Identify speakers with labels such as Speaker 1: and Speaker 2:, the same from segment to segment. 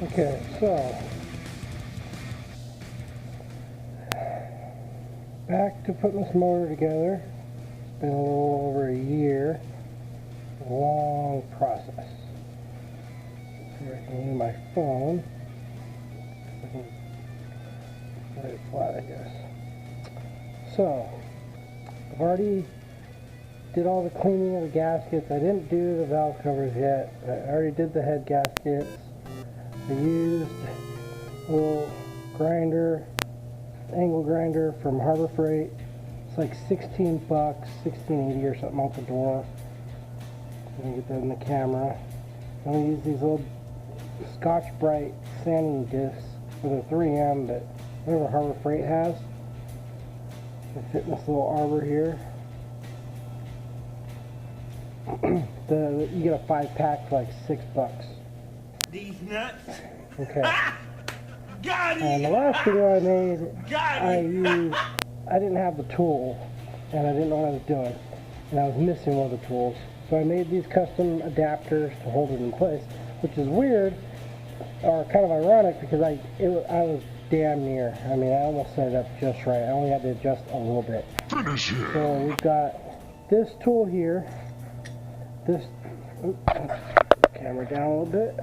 Speaker 1: Okay, so back to putting this motor together. It's been a little over a year. Long process. Here I can use my phone. I can lay it flat, I guess. So I've already did all the cleaning of the gaskets. I didn't do the valve covers yet. I already did the head gaskets. I used a little grinder, angle grinder from Harbor Freight. It's like 16 bucks, $16.80 or something out the door. I'm gonna get that in the camera. I'm gonna use these little Scotch-Brite sanding discs with a 3M that whatever Harbor Freight has. They fit in this little arbor here. You get a 5-pack for like $6.
Speaker 2: These nuts.
Speaker 1: Okay.
Speaker 2: Got it.
Speaker 1: And the last video I made, I didn't have the tool, and I didn't know what I was doing, and I was missing one of the tools. So I made these custom adapters to hold it in place, which is weird, or kind of ironic, because I was damn near. I mean, I almost set it up just right. I only had to adjust a little bit.
Speaker 3: Finish it.
Speaker 1: So we've got this tool here. This, camera down a little bit.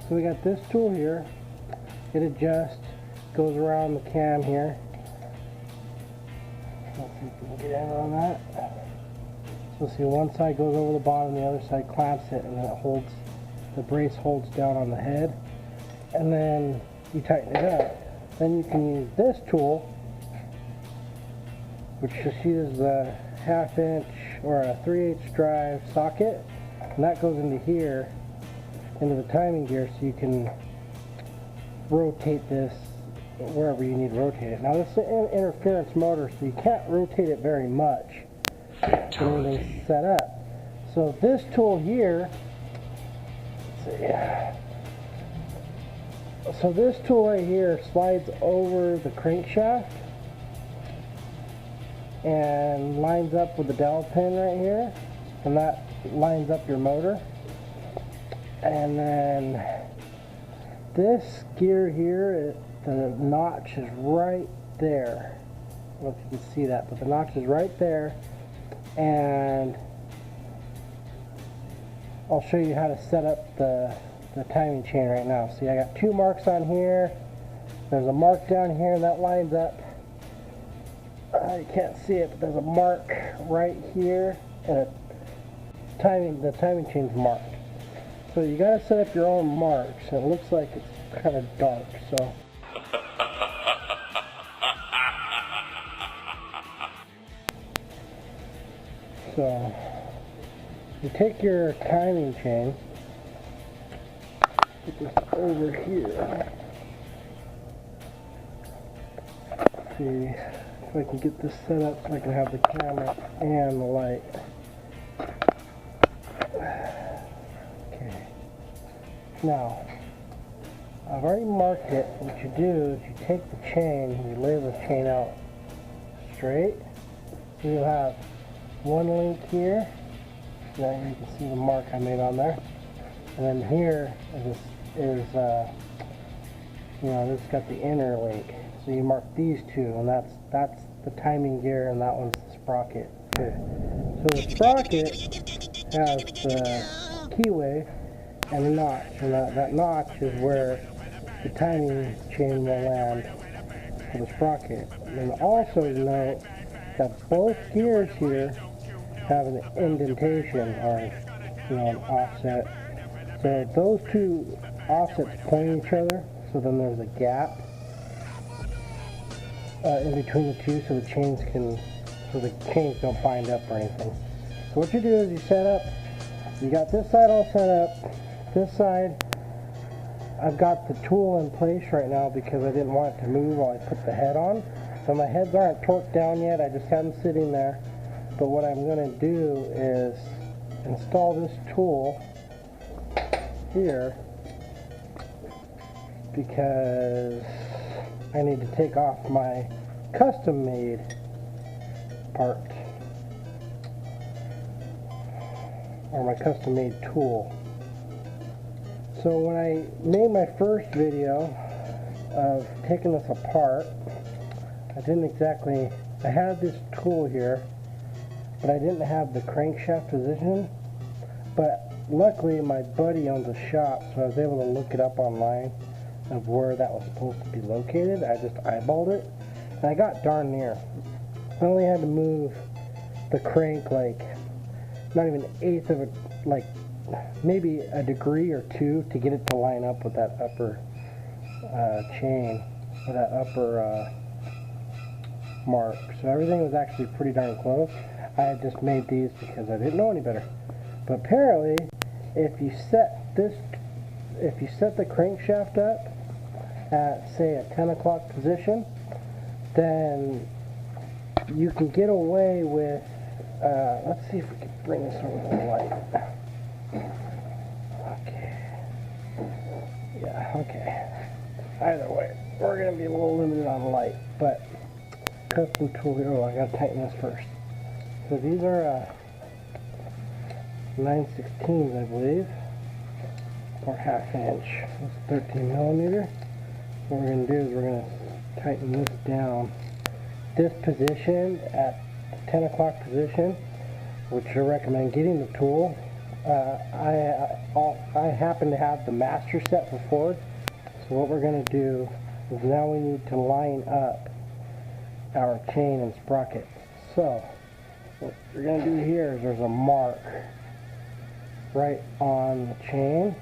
Speaker 1: So we got this tool here. It adjusts, goes around the cam here. Let's see if we can get in on that. So see, one side goes over the bottom, the other side clamps it, and then it holds, the brace holds down on the head. And then you tighten it up. Then you can use this tool, which just uses a 1/2 inch or a 3/8 drive socket, and that goes into here, into the timing gear, so you can rotate this wherever you need to rotate it. Now this is an interference motor, so you can't rotate it very much when everything's set up. So this tool here, let's see. So this tool right here slides over the crankshaft and lines up with the dowel pin right here, and that lines up your motor. And then this gear here, the notch is right there. I don't know if you can see that, but the notch is right there. And I'll show you how to set up the timing chain right now. See, I got 2 marks on here. There's a mark down here, and that lines up. You can't see it, but there's a mark right here, and the timing chain's marked. So you gotta set up your own marks. It looks like it's kind of dark, so. So you take your timing chain, put this over here. Let's see if I can get this set up so I can have the camera and the light. Okay. Now, I've already marked it. What you do is you take the chain, you lay the chain out straight. So you'll have one link here. Now you can see the mark I made on there. And then here is you know, this got the inner link. So you mark these two, and that's the timing gear, and that one's the sprocket. Okay. So the sprocket has the keyway and a notch, and that notch is where the timing chain will land for the sprocket. And also note that both gears here have an indentation, or an offset. So those two offsets point each other, so then there's a gap in between the two, so the chains don't bind up or anything. So what you do is you set up, you got this side all set up. This side, I've got the tool in place right now because I didn't want it to move while I put the head on. So my heads aren't torqued down yet, I just have them sitting there. But what I'm going to do is install this tool here because I need to take off my custom made part, or my custom made tool. So when I made my first video of taking this apart, I had this tool here, but I didn't have the crankshaft position. But luckily my buddy owns a shop, so I was able to look it up online of where that was supposed to be located. I just eyeballed it, and I got darn near. I only had to move the crank like not even an eighth of a, like maybe a degree or two to get it to line up with that upper chain, or that upper mark. So everything was actually pretty darn close. I had just made these because I didn't know any better. But apparently, if you set the crankshaft up at, say, a 10 o'clock position, then you can get away with, let's see if we can bring this over to the light. Okay. Yeah, okay. Either way, we're going to be a little limited on light, but custom tool here. Oh, I got to tighten this first. So these are 9/16s, I believe, or ½ inch. This is 13 millimeter. What we're going to do is we're going to tighten this down. This position at the 10 o'clock position, which I recommend getting the tool. I happen to have the master set for Ford. So what we're going to do is now we need to line up our chain and sprocket. So what you're going to do here is there's a mark right on the chain,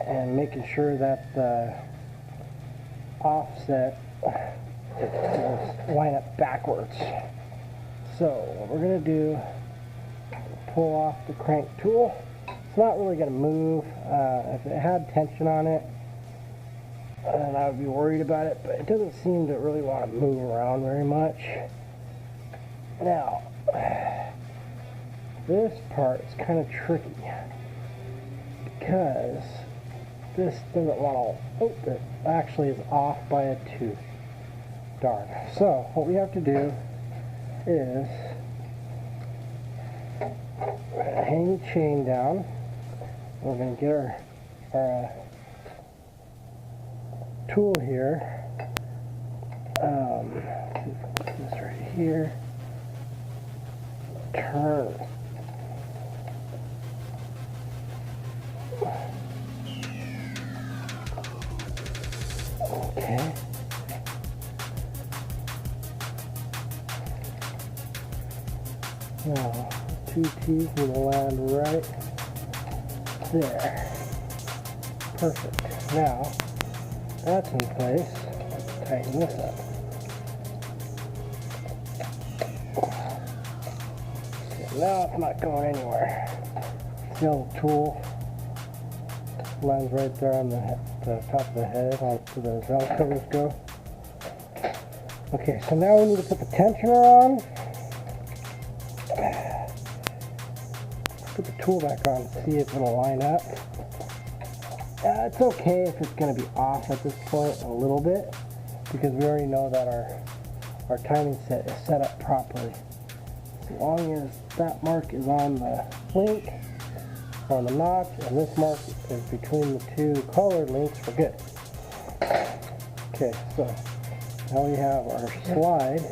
Speaker 1: and making sure that the offset will line up backwards. So what we're going to do, pull off the crank tool. It's not really going to move. If it had tension on it, then I would be worried about it, but it doesn't seem to really want to move around very much. Now, this part is kind of tricky because this doesn't want to, oh, it actually is off by a tooth. Darn. So what we have to do is we're going to hang the chain down. We're going to get our tool here. Put this right here. Turn. Okay. Now, two teeth will land right there. Perfect. Now, that's in place. Let's tighten this up. Now it's not going anywhere. See how the tool lands right there on the top of the head, where the valve covers go. Okay, so now we need to put the tensioner on. Put the tool back on to see if it'll line up. It's okay if it's going to be off at this point a little bit, because we already know that our timing set is set up properly. As long as that mark is on the link, on the notch, and this mark is between the two colored links, we're good. Okay, so now we have our slide,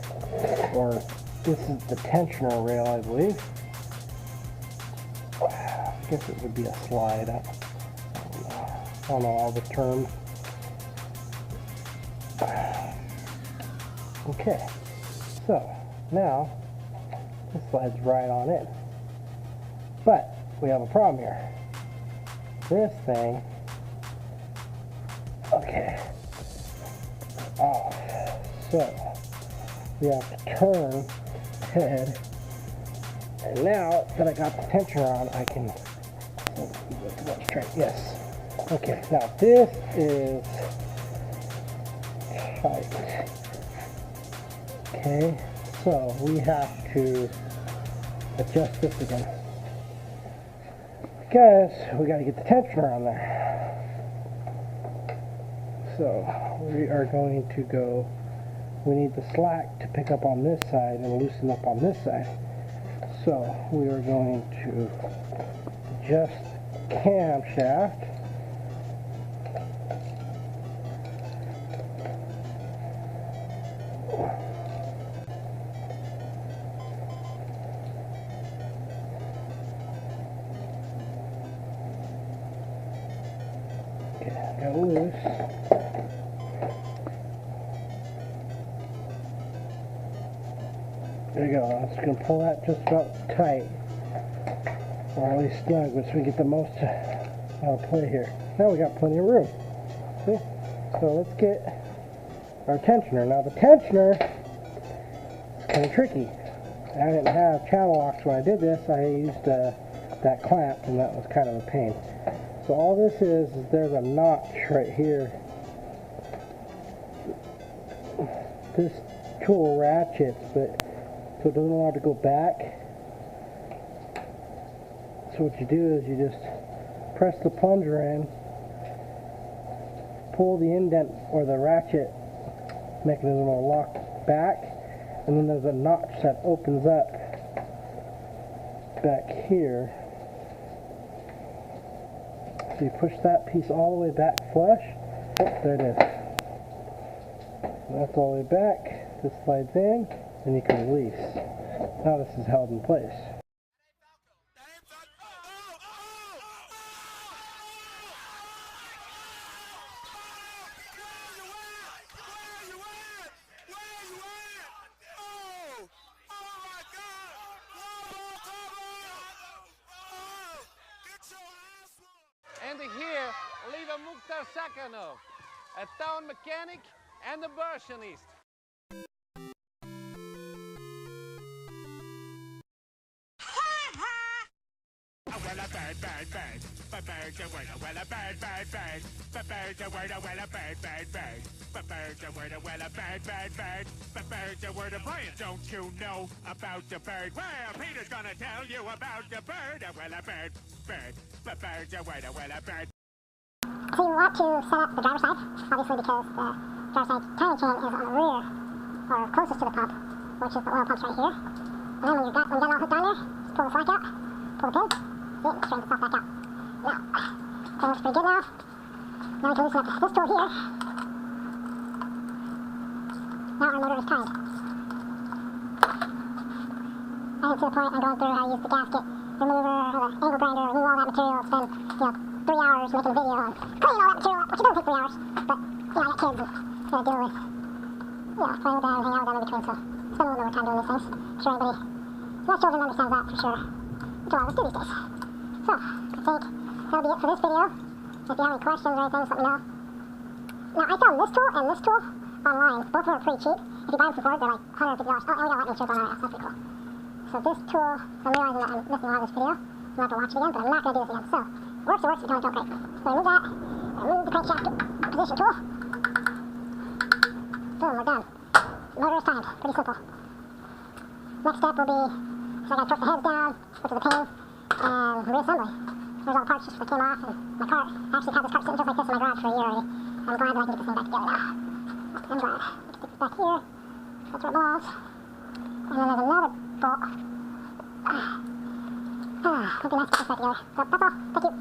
Speaker 1: or this is the tensioner rail, I believe. I guess it would be a slide. I don't know all the terms. Okay, so now this slides right on in. But we have a problem here. This thing, okay, off. So we have to turn head. And now that I got the tensioner on, I can, yes. Okay, now this is tight. Okay, so we have to adjust this again, because we got to get the tensioner on there. So we are going to go, we need the slack to pick up on this side and loosen up on this side. So we are going to adjust camshaft. Got loose. There you go. I'm just going to pull that just about tight, or at least snug, so we get the most out of play here. Now we got plenty of room. See? So let's get our tensioner. Now the tensioner is kind of tricky. I didn't have channel locks when I did this. I used that clamp, and that was kind of a pain. So all this is there's a notch right here. This tool ratchets, but so it doesn't allow it to go back. So what you do is you just press the plunger in, pull the indent or the ratchet mechanism will lock back, and then there's a notch that opens up back here. So you push that piece all the way back flush. Oh, there it is. That's all the way back. This slides in, and you can release. Now this is held in place.
Speaker 3: And here, Oliver Mukhtar Sakhanov, a town mechanic and a versionist.
Speaker 2: Don't you know about the bird? Well, Peter's gonna tell you about the bird. Well, a bird, bird's a bird.
Speaker 4: So you want to set up the driver's side, obviously because the driver's side timing chain is on the rear, or closest to the pump, which is the oil pump's right here. And then when you got it all hooked on there, just pull the slack out, pull the pin, see it straightens itself back out. Now, everything looks pretty good now. Now we can loosen up this tool here. Now our motor is tied. I didn't see the point in going through how to use the gasket remover or the angle grinder, remove all that material, spend, 3 hours making a video on cleaning all that material up, which it doesn't take 3 hours, but, I got kids and gotta deal with, playing with them and hang out with them in between, so spend a little more time doing these things. I'm sure anybody, most children understands that for sure, which a lot of us do these days. So, I think that'll be it for this video. If you have any questions or anything, just let me know. Now, I found this tool and this tool online. Both of them are pretty cheap. If you buy them from Ford, they're like $150. Oh, and we got lightning strips on our ass. That's pretty cool. So this tool, I'm realizing that I'm missing a lot of this video. I'm going to have to watch it again, but I'm not going to do this again. So, works, it works, you don't break. So remove that, remove the crankshaft position tool. Boom, we're done. Motor is timed, pretty simple. Next step will be, so I got to torque the heads down, which is a pain, and reassembly. There's all the parts just that came off, and my cart, I actually had this cart sitting just like this in my garage for a year already. I'm glad that I can get this thing back together now. I'm glad. Stick this back here, that's where it belongs. And then there's another bolt. Would be nice to put this back together. So that's all, thank you.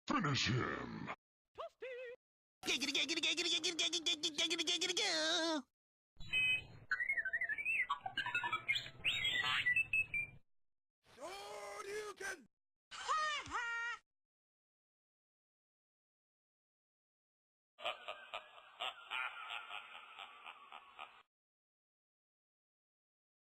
Speaker 5: Finish him.
Speaker 2: Ha ha!